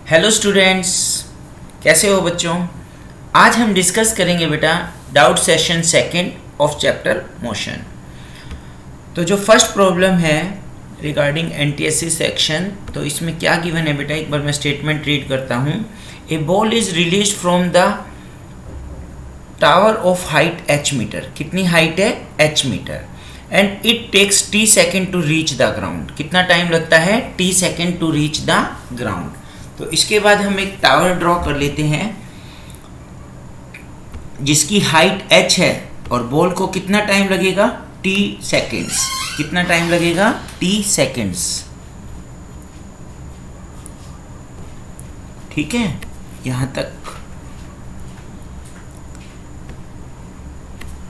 Hello students, कैसे हो बच्चों। आज हम डिस्कस करेंगे बेटा doubt session second of chapter motion. तो जो फर्स्ट प्रॉब्लम है रिगार्डिंग एनटीएससी सेक्शन, तो इसमें क्या गिवन है बेटा, एक बार मैं स्टेटमेंट रीड करता हूँ। A ball is release from the tower of height h metre. कितनी हाइट है? h metre. And it takes t second to reach the ground. कितना टाइम लगता है? t second to reach the ground. तो इसके बाद हम एक टावर ड्रॉ कर लेते हैं जिसकी हाइट h है और बॉल को कितना टाइम लगेगा? t seconds. कितना टाइम लगेगा? t seconds. ठीक है, यहां तक।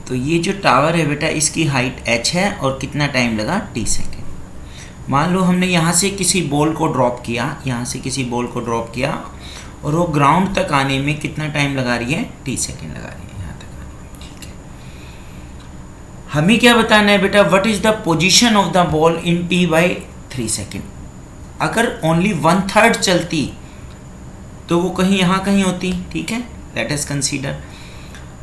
तो ये जो टावर है बेटा, इसकी हाइट h है और कितना टाइम लगा? t second. मान लो हमने यहाँ से किसी बॉल को ड्रॉप किया, यहाँ से किसी बॉल को ड्रॉप किया और वो ग्राउंड तक आने में कितना टाइम लगा रही है? t सेकेंड लगा रही है यहाँ तक आने में। ठीक है, हमें क्या बताना है बेटा? What is the position of the ball in t by 3 second. अगर ओनली 1/3 चलती तो वो कहीं यहाँ कहीं होती। ठीक है, लेट अस कंसीडर।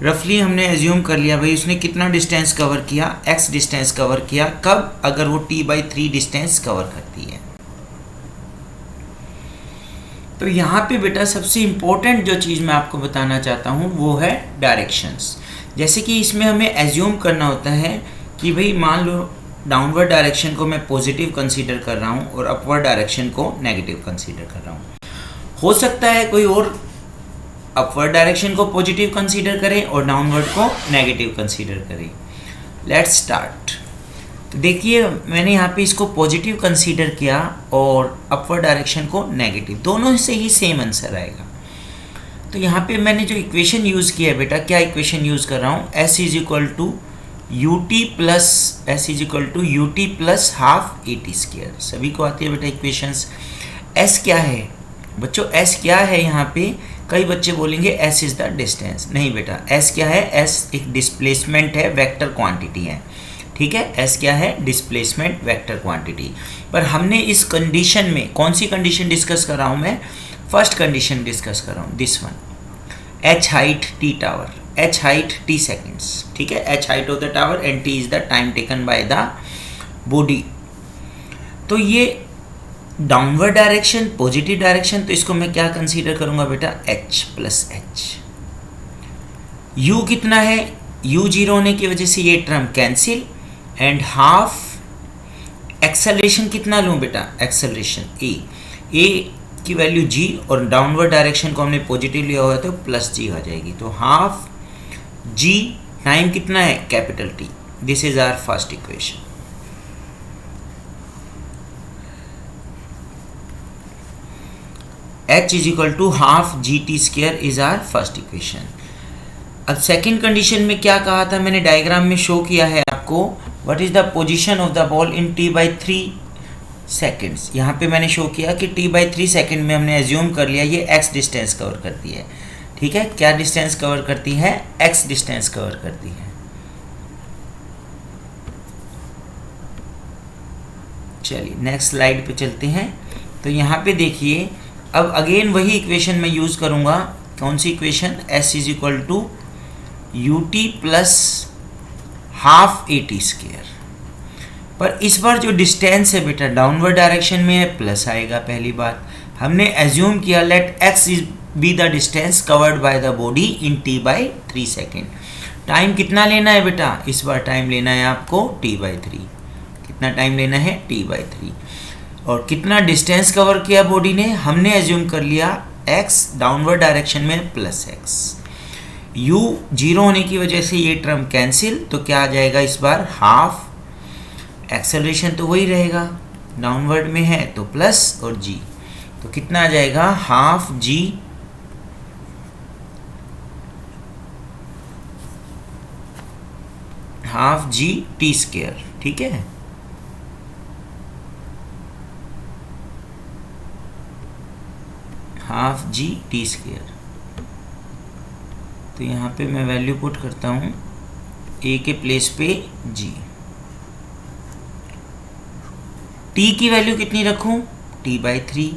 रफली हमने एज्यूम कर लिया भाई उसने कितना डिस्टेंस कवर किया? x डिस्टेंस कवर किया। कब? अगर वो t/3 डिस्टेंस कवर करती है। तो यहाँ पे बेटा सबसे इम्पोर्टेंट जो चीज़ मैं आपको बताना चाहता हूँ वो है डायरेक्शंस। जैसे कि इसमें हमें एज्यूम करना होता है कि भाई मान लो डाउनवर्ड डायरेक्शन को मैं पॉजिटिव कंसीडर कर रहा हूँ और अपवर्ड डायरेक्शन को नेगेटिव कंसीडर कर रहा हूँ। हो सकता है कोई और अपवर्ड डायरेक्शन को पॉजिटिव कंसीडर करें और डाउनवर्ड को नेगेटिव कंसीडर करें। Let's start. तो देखिए मैंने यहाँ पे इसको पॉजिटिव कंसीडर किया और अपवर्ड डायरेक्शन को नेगेटिव, दोनों से ही सेम आंसर आएगा। तो यहाँ पे मैंने जो इक्वेशन यूज़ किया है बेटा, क्या इक्वेशन यूज़ कर रहा हूँ? s is equal to u t plus half a t square. सभी को आती है बेटा इक्वेशंस। s क्या है बच्चों? s क्या है? यहाँ पे कई बच्चे बोलेंगे s इज द डिस्टेंस। नहीं बेटा, s क्या है? s एक डिस्प्लेसमेंट है, वेक्टर क्वांटिटी है। ठीक है, s क्या है? Displacement vector quantity. पर हमने इस कंडीशन में कौन सी कंडीशन डिस्कस कर रहा हूँ मैं? फर्स्ट कंडीशन डिस्कस कर रहा हूँ, this one. h height t tower, h height t seconds. ठीक है, h height of the tower and t is the time taken by the body. तो ये डाउनवर्ड डायरेक्शन, पॉजिटिव डायरेक्शन, तो इसको मैं क्या कंसीडर करूंगा बेटा? h plus h। u कितना है? u जीरो होने की वजह से ये term cancel and half. Acceleration कितना लूँ बेटा? एक्सेलरेशन a की वैल्यू g और डाउनवर्ड डायरेक्शन को हमने पॉजिटिव लिया हुआ है तो प्लस g आ जाएगी। तो हाफ g, टाइम कितना है? Capital T। This is our first equation. h is equal to half g t square is our first equation. अब सेकेंड कंडीशन में क्या कहा था मैंने? डायग्राम में शो किया है आपको। What is the position of the ball in t/3 seconds. यहाँ पे मैंने शो किया कि t/3 सेकेंड में हमने एज्यूम कर लिया ये x डिस्टेंस कवर करती है। ठीक है, क्या डिस्टेंस कवर करती है? x डिस्टेंस कवर करती है। चलिए नेक्स्ट स्लाइड पे चलते हैं। तो यहाँ पे देखिए, अब अगेन वही इक्वेशन मैं यूज़ करूँगा। कौन सी equation? s is equal to u t plus half a t square. पर इस बार जो डिस्टेंस है बेटा डाउनवर्ड डायरेक्शन में है, प्लस आएगा। पहली बात हमने एज्यूम किया let x is be the distance covered by the body in t/3 second. Time कितना लेना है बेटा? इस बार टाइम लेना है आपको t/3। कितना टाइम लेना है? t/3। और कितना डिस्टेंस कवर किया बॉडी ने? हमने एज्यूम कर लिया x, डाउनवर्ड डायरेक्शन में प्लस x। u जीरो होने की वजह से ये टर्म कैंसिल, तो क्या आ जाएगा इस बार? हाफ। एक्सेलरेशन तो वही रहेगा, डाउनवर्ड में है तो प्लस और g, तो कितना आ जाएगा? Half g T square. ठीक है, हाफ जी टी स्क्वायर। तो यहाँ पे मैं वैल्यू पुट करता हूँ a के प्लेस पे g। t की वैल्यू कितनी रखूँ? t/3।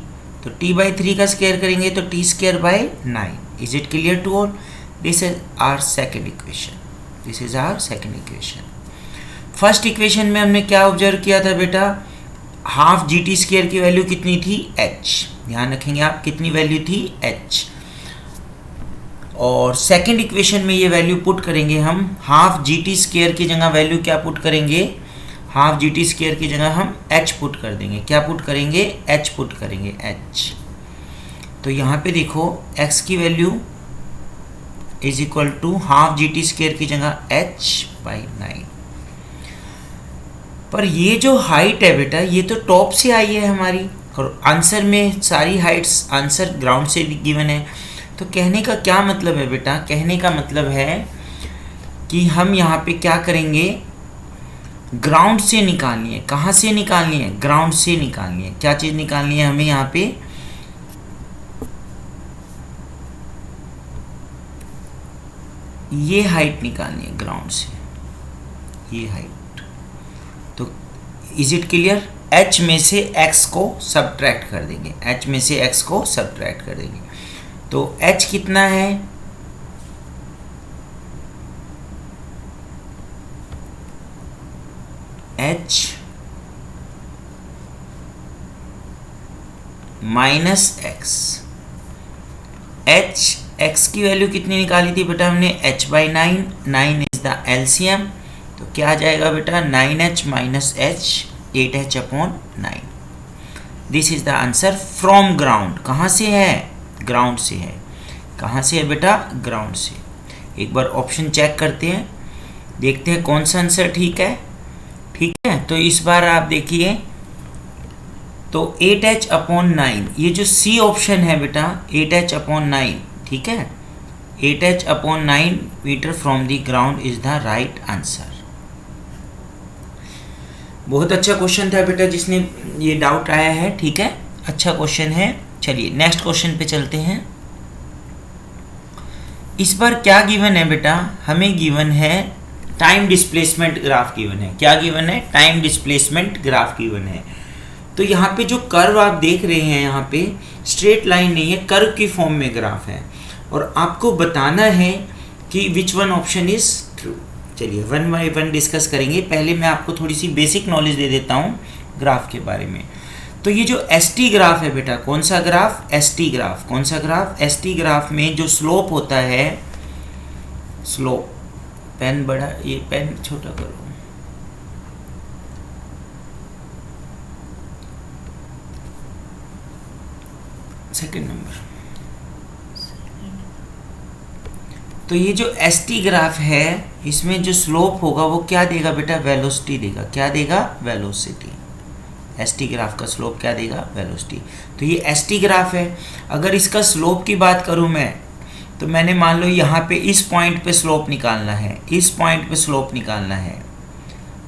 तो t/3 का स्क्वायर करेंगे तो t²/9। Is it clear to all? This is our second equation. First equation में हमने क्या ऑब्जर्व किया था बेटा? हाफ GT² की वैल्यू कितनी थी? h। ध्यान रखेंगे आप, कितनी वैल्यू थी? h। और सेकंड इक्वेशन में ये वैल्यू पुट करेंगे हम, हाफ GT² की जगह वैल्यू क्या पुट करेंगे? हाफ GT² की जगह हम h पुट कर देंगे। क्या पुट करेंगे? h पुट करेंगे, h। तो यहाँ पे देखो x की value is equal to half GT² की जगह h/9। पर ये जो हाइट है बेटा, ये तो टॉप से आई है हमारी, और आंसर में सारी हाइट्स आंसर ग्राउंड से गिवन है। तो कहने का क्या मतलब है बेटा? कहने का मतलब है कि हम यहाँ पे क्या करेंगे? ग्राउंड से निकालनी है। कहाँ से निकालनी है? ग्राउंड से निकालनी है। क्या चीज़ निकालनी है हमें यहाँ पे? ये हाइट निकालनी है ग्राउंड से, ये हाइट। तो इज इट क्लियर? h में से x को सब्ट्रैक्ट कर देंगे, h में से x को सब्ट्रैक्ट कर देंगे। तो h कितना है? h minus x। x की वैल्यू कितनी निकाली थी बेटा हमने? h/9। 9 is the LCM। तो क्या आ जाएगा बेटा? 9h minus h, 8h/9। This is the answer from ground. कहाँ से है? ग्राउंड से है। कहाँ से है बेटा? ग्राउंड से। एक बार ऑप्शन चेक करते हैं, देखते हैं कौन सा आंसर ठीक है। ठीक है, तो इस बार आप देखिए, तो 8h/9, ये जो सी ऑप्शन है बेटा 8h/9, ठीक है, 8h/9 metre from the ground is the right answer. बहुत अच्छा क्वेश्चन था बेटा, जिसने ये डाउट आया है, ठीक है, अच्छा क्वेश्चन है। चलिए नेक्स्ट क्वेश्चन पे चलते हैं। इस बार क्या गिवन है बेटा? हमें गिवन है टाइम डिस्प्लेसमेंट ग्राफ गिवन है। क्या गिवन है? टाइम डिस्प्लेसमेंट ग्राफ गिवन है। तो यहाँ पे जो कर्व आप देख रहे हैं, यहाँ पे स्ट्रेट लाइन नहीं है, कर्व की फॉर्म में ग्राफ है, और आपको बताना है कि which one option is true. चलिए वन बाय वन डिस्कस करेंगे। पहले मैं आपको थोड़ी सी बेसिक नॉलेज दे देता हूँ ग्राफ के बारे में। तो ये जो ST ग्राफ है बेटा, कौन सा ग्राफ? ST graph. कौन सा ग्राफ? ST ग्राफ में जो स्लोप होता है, स्लोप, पेन बड़ा, ये पेन छोटा करो, सेकंड नंबर। तो ये जो ST ग्राफ है, इसमें जो स्लोप होगा वो क्या देगा बेटा? वेलोसिटी देगा। क्या देगा? वेलोसिटी। ST ग्राफ का स्लोप क्या देगा? वेलोसिटी। तो ये ST ग्राफ है। अगर इसका स्लोप की बात करूं मैं, तो मैंने मान लो यहाँ पे इस पॉइंट पे स्लोप निकालना है, इस पॉइंट पे स्लोप निकालना है।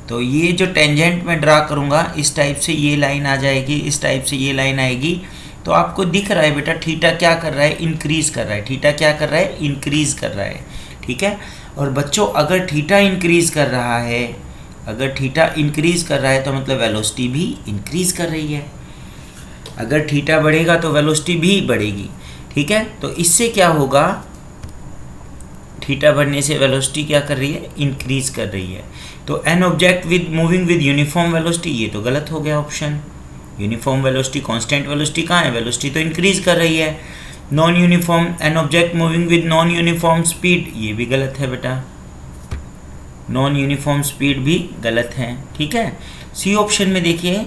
तो ये जो टेंजेंट में ड्रा करूँगा, इस टाइप से ये लाइन आ जाएगी, इस टाइप से ये लाइन आएगी। तो आपको दिख रहा है बेटा थीटा क्या कर रहा है? इंक्रीज कर रहा है। थीटा क्या कर रहा है? इंक्रीज कर रहा है। ठीक है। और बच्चों अगर थीटा इंक्रीज कर रहा है, अगर थीटा इंक्रीज कर रहा है तो मतलब वेलोसिटी भी इंक्रीज कर रही है। अगर थीटा बढ़ेगा तो वेलोसिटी भी बढ़ेगी। ठीक है। तो इससे क्या होगा? थीटा बढ़ने से वेलोसिटी क्या कर रही है? इंक्रीज कर रही है। तो an object with moving with uniform velocity, ये तो गलत हो गया option. Uniform velocity, constant velocity कहाँ है? वेलोसिटी तो इंक्रीज कर रही है। Non uniform, an object moving with non uniform speed, ये भी गलत है बेटा। नॉन यूनिफॉर्म स्पीड भी गलत है। ठीक है। सी ऑप्शन में देखिए,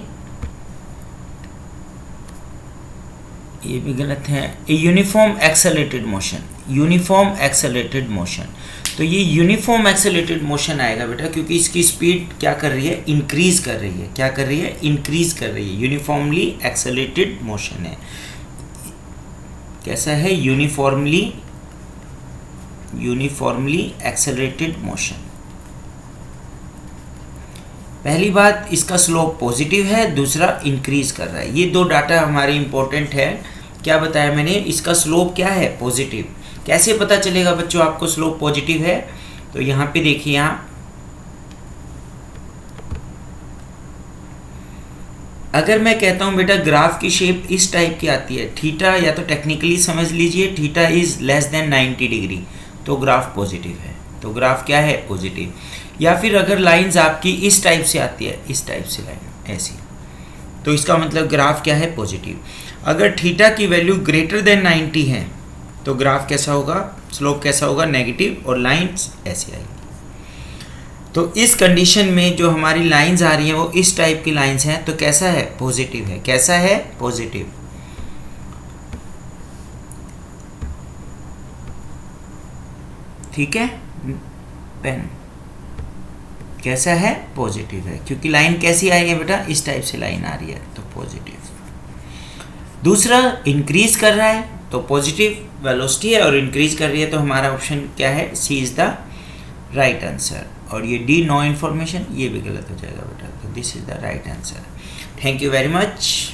ये भी गलत है। Uniform accelerated motion, uniform accelerated motion, तो ये यूनिफॉर्म एक्सेलरेटेड मोशन आएगा बेटा, क्योंकि इसकी स्पीड क्या कर रही है? इंक्रीज कर रही है। क्या कर रही है? इंक्रीज कर रही है। यूनिफॉर्मली एक्सेलरेटेड मोशन है। कैसा है? Uniformly accelerated motion. पहली बात, इसका स्लोप पॉजिटिव है, दूसरा इंक्रीज कर रहा है। ये दो डाटा हमारे इंपॉर्टेंट है। क्या बताया मैंने? इसका स्लोप क्या है? पॉजिटिव। कैसे पता चलेगा बच्चों आपको स्लोप पॉजिटिव है? तो यहाँ पे देखिए आप, अगर मैं कहता हूँ बेटा ग्राफ की शेप इस टाइप की आती है, थीटा या तो टेक्निकली समझ लीजिए theta is less than 90 degree, तो ग्राफ पॉजिटिव है, तो ग्राफ क्या है पॉजिटिव। या फिर अगर लाइंस आपकी इस टाइप से आती है, इस टाइप से लाइन ऐसी, तो इसका मतलब ग्राफ क्या है पॉजिटिव। अगर थीटा की वैल्यू ग्रेटर देन 90 है तो ग्राफ कैसा होगा, स्लोप कैसा होगा नेगेटिव, और लाइंस ऐसे आएगी। तो इस कंडीशन में जो हमारी लाइंस आ रही हैं वो इस टाइप की लाइंस हैं, तो कैसा है पॉजिटिव है, कैसा है पॉजिटिव। ठीक है, पेन कैसा है पॉजिटिव है, क्योंकि लाइन कैसी आई है बेटा इस टाइप से लाइन आ रही है, तो पॉजिटिव। दूसरा इंक्रीज कर रहा है तो पॉजिटिव वेलोसिटी है, और इंक्रीज कर रही है तो हमारा ऑप्शन क्या है, सी इज द राइट आंसर। और ये डी नो इन्फॉर्मेशन, ये भी गलत हो जाएगा बेटा, तो this is the right answer. Thank you very much.